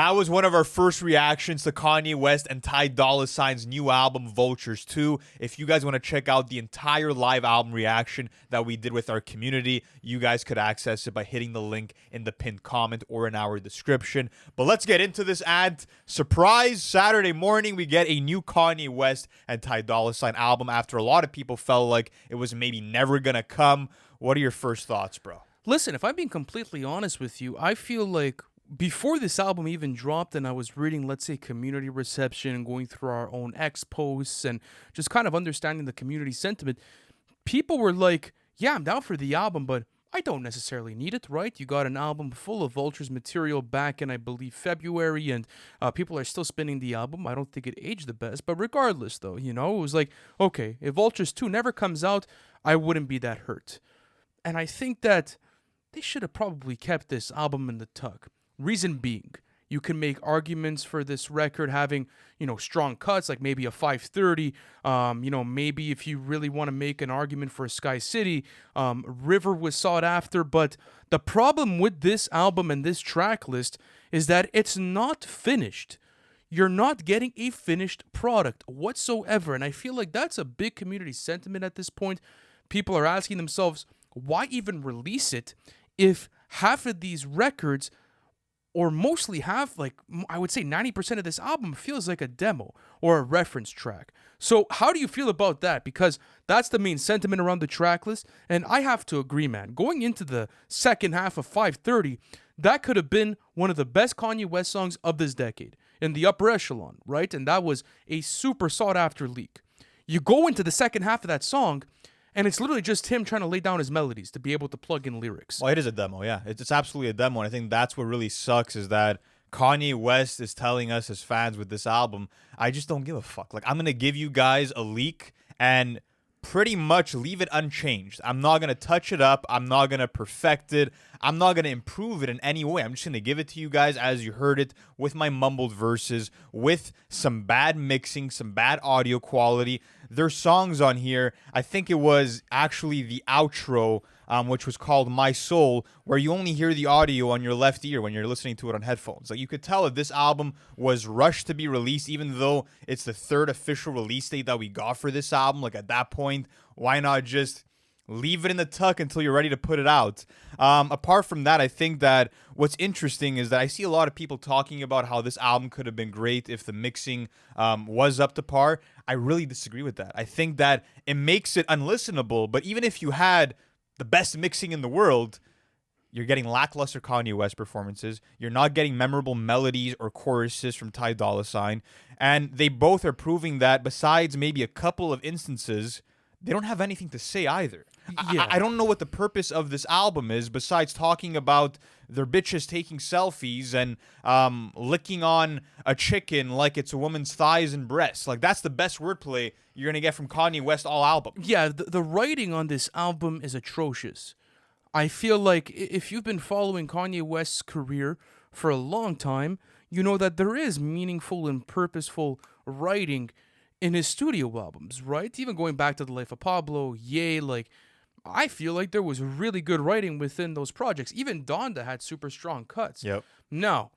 That was one of our first reactions to Kanye West and Ty Dolla Sign's new album, Vultures 2. If you guys want to check out the entire live album reaction that we did with our community, you guys could access it by hitting the link in the pinned comment or in our description. But let's get into this ad. Surprise, Saturday morning, we get a new Kanye West and Ty Dolla Sign album after a lot of people felt like it was maybe never going to come. What are your first thoughts, bro? Listen, if I'm being completely honest with you, I feel like before this album even dropped and I was reading, let's say, community reception and going through our own X posts and just kind of understanding the community sentiment, people were like, yeah, I'm down for the album, but I don't necessarily need it, right? You got an album full of Vultures material back in, I believe, February, and people are still spinning the album. I don't think it aged the best, but regardless, though, it was like, okay, if Vultures 2 never comes out, I wouldn't be that hurt. And I think that they should have probably kept this album in the tuck. Reason being, you can make arguments for this record having, strong cuts, like maybe a 530. Maybe if you really want to make an argument for Sky City, River was sought after. But the problem with this album and this track list is that it's not finished. You're not getting a finished product whatsoever. And I feel like that's a big community sentiment at this point. People are asking themselves, why even release it if half of these records, or mostly half, like I would say 90% of this album feels like a demo or a reference track? So how do you feel about that? Because that's the main sentiment around the track list. And I have to agree, man. Going into the second half of 530, that could have been one of the best Kanye West songs of this decade in the upper echelon, right? And that was a super sought after leak. You go into the second half of that song, and it's literally just him trying to lay down his melodies to be able to plug in lyrics. Well, it is a demo, yeah. It's absolutely a demo, and I think that's what really sucks is that Kanye West is telling us as fans with this album, I just don't give a fuck. Like, I'm going to give you guys a leak and pretty much leave it unchanged. I'm not going to touch it up. I'm not going to perfect it. I'm not going to improve it in any way. I'm just going to give it to you guys as you heard it with my mumbled verses, with some bad mixing, some bad audio quality. There's songs on here. I think it was actually the outro, which was called My Soul, where you only hear the audio on your left ear when you're listening to it on headphones. Like, you could tell that this album was rushed to be released, even though it's the third official release date that we got for this album. Like, at that point, why not just leave it in the tuck until you're ready to put it out? Apart from that, I think that what's interesting is that I see a lot of people talking about how this album could have been great if the mixing was up to par. I really disagree with that. I think that it makes it unlistenable, but even if you had the best mixing in the world, you're getting lackluster Kanye West performances. You're not getting memorable melodies or choruses from Ty Dolla Sign. And they both are proving that besides maybe a couple of instances, they don't have anything to say either. Yeah. I don't know what the purpose of this album is besides talking about their bitches taking selfies and licking on a chicken like it's a woman's thighs and breasts. Like, that's the best wordplay you're going to get from Kanye West all album. Yeah, the writing on this album is atrocious. I feel like if you've been following Kanye West's career for a long time, you know that there is meaningful and purposeful writing in his studio albums, right? Even going back to The Life of Pablo, Ye, like, I feel like there was really good writing within those projects. Even Donda had super strong cuts. Yep. Now,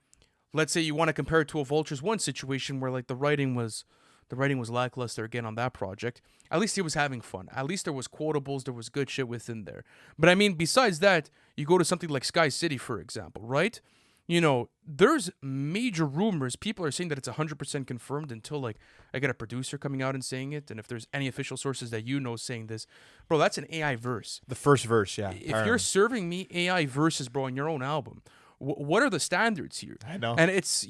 let's say you want to compare it to a Vultures 1 situation where, like, the writing was lackluster again on that project. At least he was having fun. At least there was quotables, there was good shit within there. But I mean, besides that, you go to something like Sky City, for example, right? There's major rumors. People are saying that it's 100% confirmed until, like, I get a producer coming out and saying it. And if there's any official sources that saying this, bro, that's an AI verse. The first verse, yeah. If you're serving me AI verses, bro, on your own album, what are the standards here? I know. And it's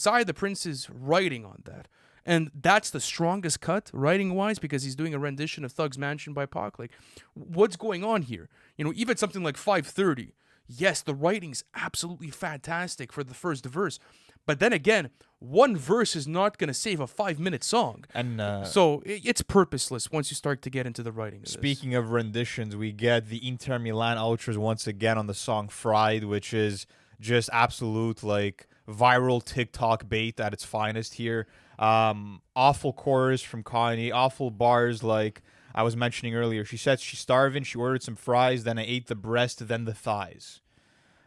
I, the Prince's writing on that. And that's the strongest cut, writing-wise, because he's doing a rendition of Thug's Mansion by Pac. Like, what's going on here? Even something like 530. Yes, the writing's absolutely fantastic for the first verse. But then again, one verse is not going to save a 5-minute song. And so it's purposeless once you start to get into the writing of speaking of renditions, we get the Inter Milan Ultras once again on the song Fried, which is just absolute, like, viral TikTok bait at its finest here. Awful chorus from Kanye, awful bars like I was mentioning earlier. She said she's starving, she ordered some fries, then I ate the breast, then the thighs.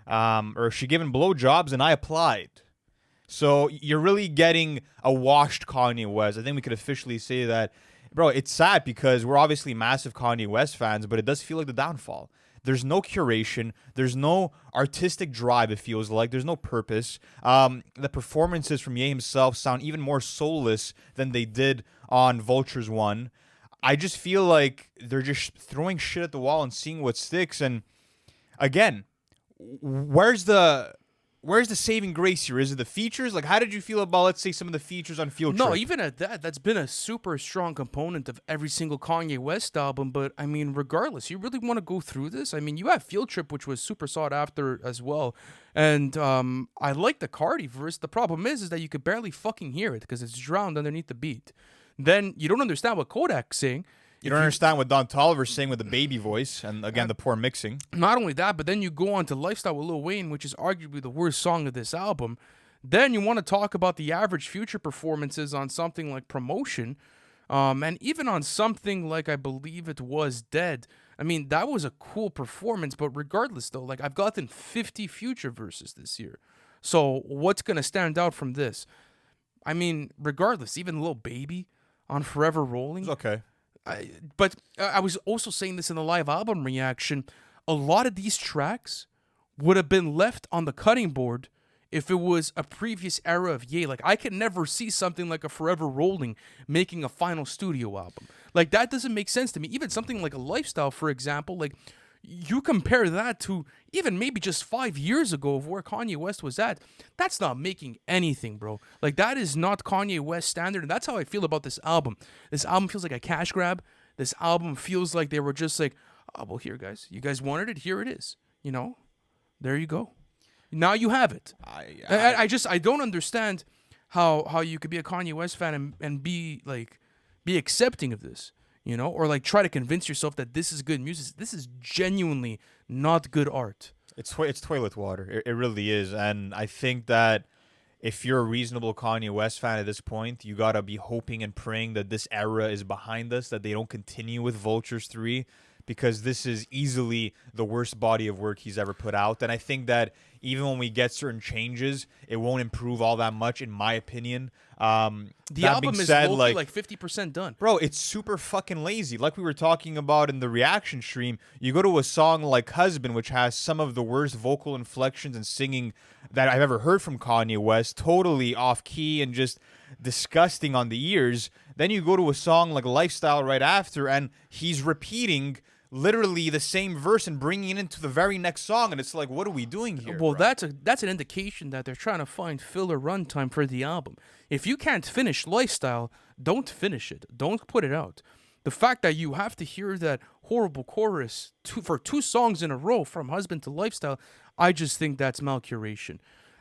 Or she given blowjobs and I applied. So you're really getting a washed Kanye West. I think we could officially say that. Bro, it's sad because we're obviously massive Kanye West fans, but it does feel like the downfall. There's no curation. There's no artistic drive, it feels like. There's no purpose. The performances from Ye himself sound even more soulless than they did on Vultures 1. I just feel like they're just throwing shit at the wall and seeing what sticks. And again, where's the saving grace here? Is it the features? Like, how did you feel about, let's say, some of the features on Field Trip? No, even at that, that's been a super strong component of every single Kanye West album. But I mean, regardless, you really want to go through this? I mean, you have Field Trip, which was super sought after as well. And I like the Carti verse. The problem is that you could barely fucking hear it because it's drowned underneath the beat. Then you don't understand what Kodak's saying. You don't understand what Don Toliver's saying with the baby voice, and again, the poor mixing. Not only that, but then you go on to Lifestyle with Lil Wayne, which is arguably the worst song of this album. Then you want to talk about the average Future performances on something like Promotion, and even on something like, I believe it was Dead. I mean, that was a cool performance, but regardless, though, like, I've gotten 50 Future verses this year. So what's going to stand out from this? I mean, regardless, even Lil Baby on Forever Rolling. It's okay. But I was also saying this in the live album reaction. A lot of these tracks would have been left on the cutting board if it was a previous era of Ye. Like, I could never see something like a Forever Rolling making a final studio album. Like, that doesn't make sense to me. Even something like a Lifestyle, for example, like, you compare that to even maybe just 5 years ago of where Kanye West was at. That's not making anything, bro. Like, that is not Kanye West standard, and that's how I feel about this album. This album feels like a cash grab. This album feels like they were just like, oh, well, here, guys. You guys wanted it. Here it is. You know? There you go. Now you have it. I don't understand how you could be a Kanye West fan and be accepting of this. You know, or like try to convince yourself that this is good music. This is genuinely not good art. It's toilet water. It really is. And I think that if you're a reasonable Kanye West fan at this point, you got to be hoping and praying that this era is behind us, that they don't continue with Vultures 3, because this is easily the worst body of work he's ever put out. And I think that even when we get certain changes, it won't improve all that much, in my opinion. The album is like 50% done. Bro, it's super fucking lazy. Like we were talking about in the reaction stream, you go to a song like Husband, which has some of the worst vocal inflections and singing that I've ever heard from Kanye West, totally off key and just disgusting on the ears. Then you go to a song like Lifestyle right after, and he's repeating literally the same verse and bringing it into the very next song, and it's like, what are we doing here? Well, bro? that's an indication that they're trying to find filler runtime for the album. If you can't finish Lifestyle, don't finish it. Don't put it out. The fact that you have to hear that horrible chorus for 2 songs in a row from Husband to Lifestyle, I just think that's malcuration.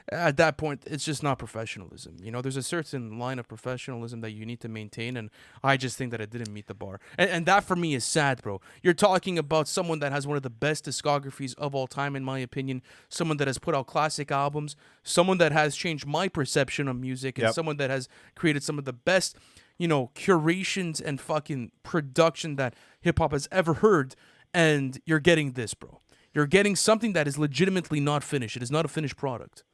At that point, it's just not professionalism. You know, there's a certain line of professionalism that you need to maintain, and I just think that it didn't meet the bar. And that, for me, is sad, bro. You're talking about someone that has one of the best discographies of all time, in my opinion, someone that has put out classic albums, someone that has changed my perception of music, and someone that has created some of the best, you know, curations and fucking production that hip-hop has ever heard, and you're getting this, bro. You're getting something that is legitimately not finished. It is not a finished product.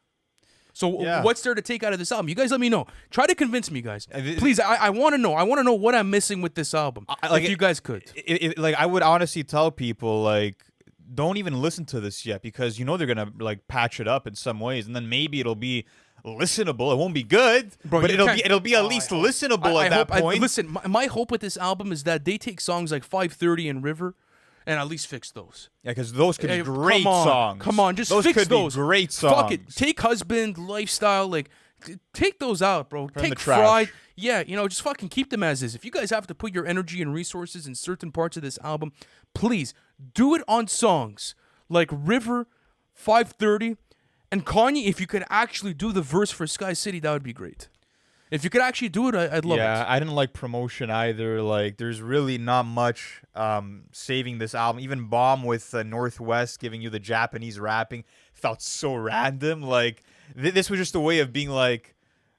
So what's there to take out of this album? You guys let me know. Try to convince me, guys. Please, I want to know. I want to know what I'm missing with this album. If you guys could. Like, I would honestly tell people, like, don't even listen to this yet, because you know they're going to, like, patch it up in some ways, and then maybe it'll be listenable. It won't be good, bro, but it'll be at least listenable at that point. Listen, my hope with this album is that they take songs like 530 and River and at least fix those. Yeah, because those could be great songs. Come on, just those fix could those. Be great songs. Fuck it. Take Husband, Lifestyle, like, take those out, bro. From take the trash. Fried. Yeah, you know, just fucking keep them as is. If you guys have to put your energy and resources in certain parts of this album, please do it on songs like River, 530, and Kanye. If you could actually do the verse for Sky City, that would be great. If you could actually do it, I'd love it. Yeah, I didn't like Promotion either. Like, there's really not much saving this album. Even Bomb with Northwest giving you the Japanese rapping felt so random. Like, this was just a way of being like,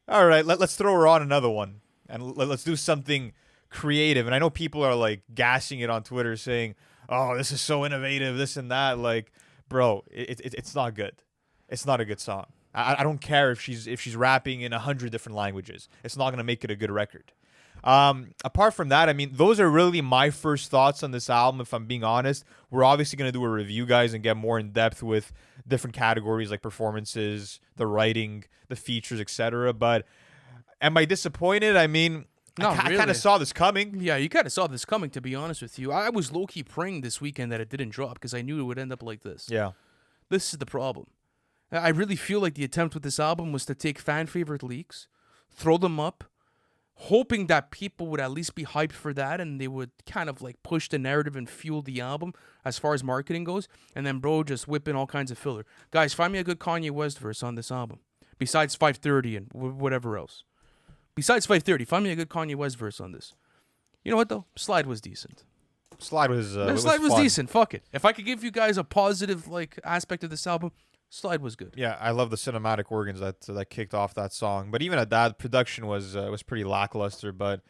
all right, let's throw her on another one. And let's do something creative. And I know people are, like, gassing it on Twitter saying, oh, this is so innovative, this and that. Like, bro, it's not good. It's not a good song. I don't care if she's rapping in 100 different languages. It's not gonna make it a good record. Apart from that, I mean, those are really my first thoughts on this album, if I'm being honest. We're obviously going to do a review, guys, and get more in depth with different categories like performances, the writing, the features, etc. But am I disappointed? I mean, Not I kind really. of saw this coming. Yeah, you kind of saw this coming, to be honest with you. I was low-key praying this weekend that it didn't drop because I knew it would end up like this. Yeah. This is the problem. I really feel like the attempt with this album was to take fan favorite leaks, throw them up, hoping that people would at least be hyped for that and they would kind of like push the narrative and fuel the album as far as marketing goes. And then, bro, just whip in all kinds of filler. Guys, find me a good Kanye West verse on this album, besides 530 and whatever else. Besides 530, find me a good Kanye West verse on this. You know what, though? Slide was decent. Slide was Slide was fun. decent. Fuck it. If I could give you guys a positive like aspect of this album, Slide was good. Yeah, I love the cinematic organs that kicked off that song. But even at that, production was pretty lackluster. But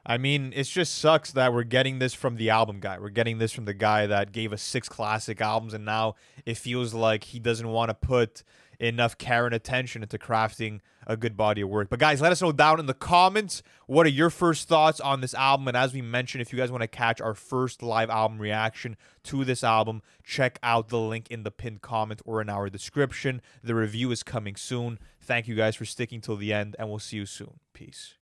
I mean, it just sucks that we're getting this from the album guy. We're getting this from the guy that gave us 6 classic albums, and now it feels like he doesn't want to put enough care and attention into crafting a good body of work. But guys, let us know down in the comments, what are your first thoughts on this album? And as we mentioned, if you guys want to catch our first live album reaction to this album, check out the link in the pinned comment or in our description. The review is coming soon. Thank you guys for sticking till the end, and we'll see you soon. Peace.